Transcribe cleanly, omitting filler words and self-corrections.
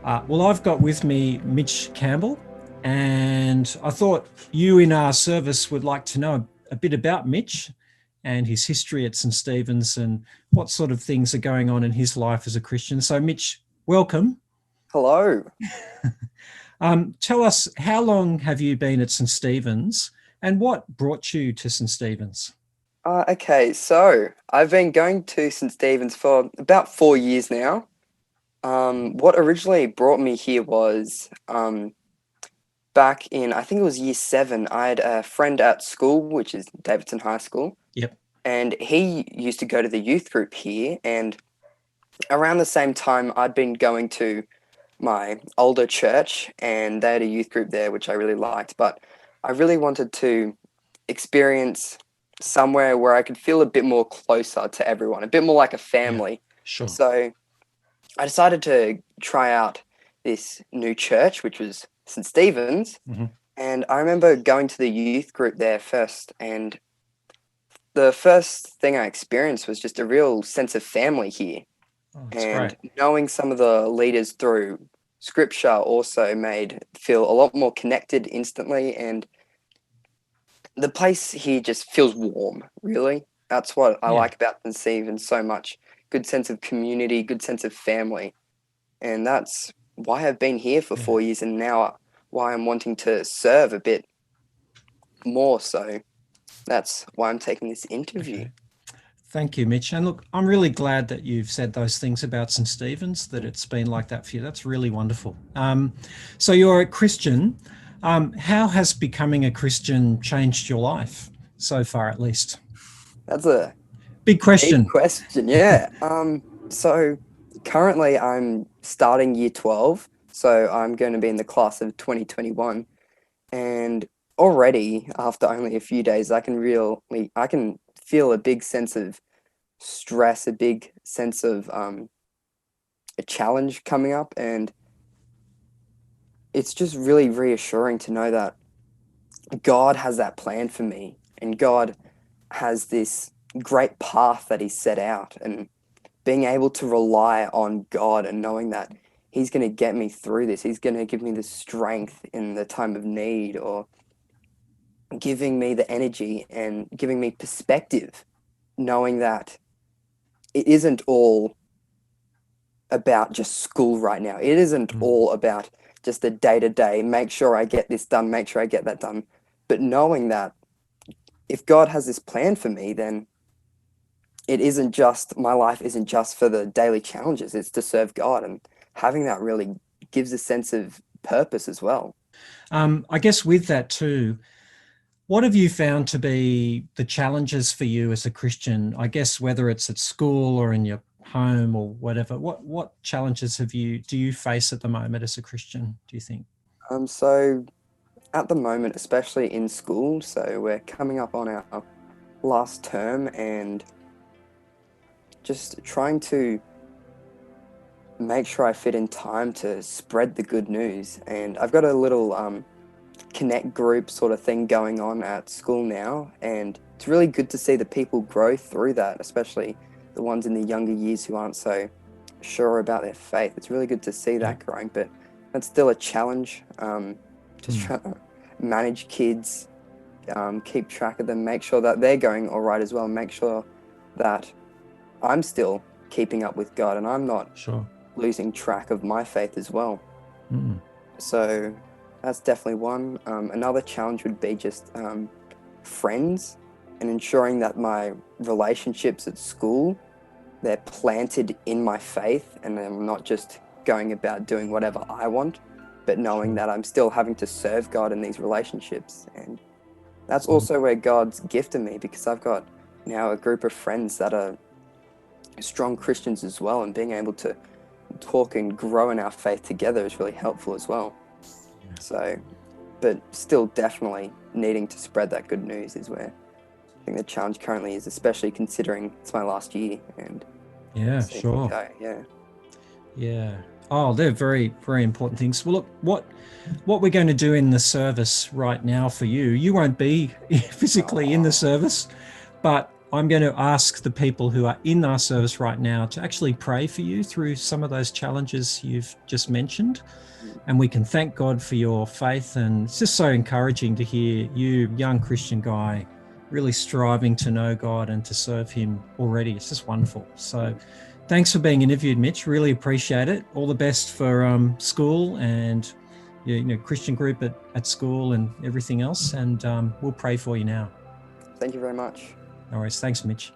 Well, I've got with me Mitch Campbell, and I thought you in our service would like to know a bit about Mitch and his history at St. Stephen's and what sort of things are going on in his life as a Christian. So, Mitch, welcome. Hello. Tell us, how long have you been at St. Stephen's and what brought you to St. Stephen's? Okay, so I've been going to St. Stephen's for about 4 years now. What originally brought me here was back in, I think it was year seven, I had a friend at school, which is Davidson High School, Yep. and he used to go to the youth group here. And around the same time, I'd been going to my older church, and they had a youth group there, which I really liked. But I really wanted to experience somewhere where I could feel a bit more closer to everyone, a bit more like a Yeah, family. sure. So I decided to try out this new church, which was St. Stephen's. Hmm. And I remember going to the youth group there first, and the first thing I experienced was just a real sense of family here. Oh, that's great. And knowing some of the leaders through scripture also made feel a lot more connected instantly. And the place here just feels warm, really. That's what I Yeah. like about St. Stephen's so much. Good sense of community, good sense of family. And that's why I've been here for Yeah. 4 years, and now why I'm wanting to serve a bit more. So that's why I'm taking this interview. Okay. Thank you, Mitch. And look, I'm really glad that you've said those things about St. Stephen's, that it's been like that for you. That's really wonderful. So you're a Christian. How has becoming a Christian changed your life so far, at least? That's a Big deep question. question. Yeah. So currently I'm starting year 12. So I'm going to be in the class of 2021. And already after only a few days, I can feel a big sense of stress, a big sense of a challenge coming up. And it's just really reassuring to know that God has that plan for me, and God has this great path that He set out. And being able to rely on God and knowing that He's going to get me through this, He's going to give me the strength in the time of need, or giving me the energy and giving me perspective, knowing that it isn't all about just school right now. It isn't Mm. all about just the day to day, make sure I get this done, make sure I get that done. But knowing that if God has this plan for me, then it isn't just, my life isn't just for the daily challenges, it's to serve God. And having that really gives a sense of purpose as well. I guess with that too, what have you found to be the challenges for you as a Christian? I guess whether it's at school or in your home or whatever, what challenges do you face at the moment as a Christian, do you think? So at the moment, especially in school, so we're coming up on our last term, and just trying to make sure I fit in time to spread the good news. And I've got a little connect group sort of thing going on at school now, and it's really good to see the people grow through that, especially the ones in the younger years who aren't so sure about their faith. It's really good to see Yeah. that growing, but that's still a challenge. Just Mm. trying to manage kids, keep track of them, make sure that they're going all right as well, make sure that I'm still keeping up with God and I'm not Sure. losing track of my faith as well. Mm. So that's definitely one. Another challenge would be just friends, and ensuring that my relationships at school, they're planted in my faith, and I'm not just going about doing whatever I want, but knowing Sure. that I'm still having to serve God in these relationships. And that's Mm. also where God's gifted me, because I've got now a group of friends that are strong Christians as well, and being able to talk and grow in our faith together is really helpful as well. Yeah. So, but still definitely needing to spread that good news is where I think the challenge currently is, especially considering it's my last year and Yeah, seeing it sure. go. Yeah. Yeah. Oh, they're very, very important things. Well, look, what we're going to do in the service right now for you, you won't be physically in the Oh, service, but I'm going to ask the people who are in our service right now to actually pray for you through some of those challenges you've just mentioned. And we can thank God for your faith. And it's just so encouraging to hear you, young Christian guy, really striving to know God and to serve him already. It's just wonderful. So thanks for being interviewed, Mitch. Really appreciate it. All the best for school and Christian group at school and everything else. And we'll pray for you now. Thank you very much. No worries. Thanks, Mitch.